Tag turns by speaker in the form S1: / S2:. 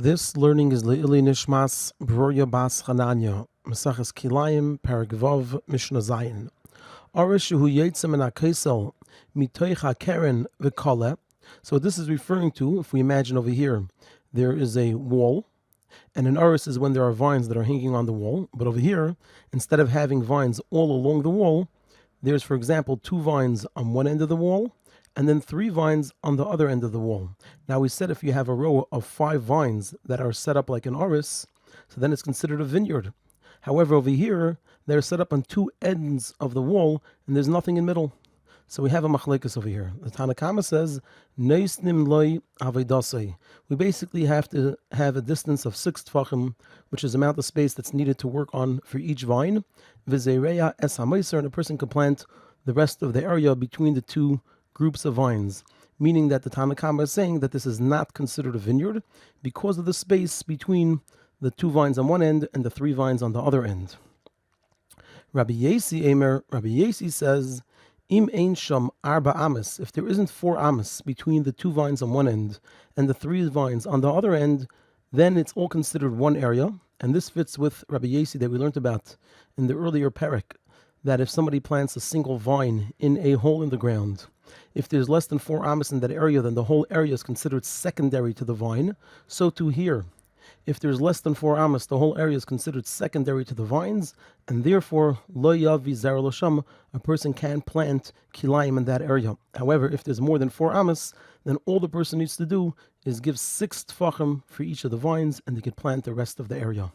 S1: This learning is Le'ili Nishmas Broya Bas Chananya, Mesachas Kilayim, Perek Vav, Mishna Zayin. Arish Hu Yetzim and Akesel, Mitoicha Keren Vikole. So what this is referring to, if we imagine over here, there is a wall, and an aris is when there are vines that are hanging on the wall. But over here, instead of having vines all along the wall, there's, for example, 2 vines on one end of the wall, and then 3 vines on the other end of the wall. Now we said if you have a row of 5 vines that are set up like an aris, so then it's considered a vineyard. However, over here, they're set up on 2 ends of the wall, and there's nothing in the middle. So we have a machlekes over here. The Tanakama says, Neisnim loy avedasei. We basically have to have a distance of 6 tfachim, which is the amount of space that's needed to work on for each vine. V'zeireya es hameiser, and a person can plant the rest of the area between the 2 groups of vines, meaning that the Tanakama is saying that this is not considered a vineyard because of the space between the 2 vines on one end and the 3 vines on the other end. Rabbi Yesi says, Im ein sham arba amas, if there isn't 4 amas between the 2 vines on one end and the 3 vines on the other end, then it's all considered one area. And this fits with Rabbi Yesi that we learned about in the earlier Perek, that if somebody plants a single vine in a hole in the ground, if there's less than 4 amas in that area, then the whole area is considered secondary to the vine. So too here, if there's less than 4 amas, the whole area is considered secondary to the vines, and therefore, lo yavi zera l'sham, a person can plant Kilayim in that area. However, if there's more than 4 amas, then all the person needs to do is give 6 tfachim for each of the vines, and they can plant the rest of the area.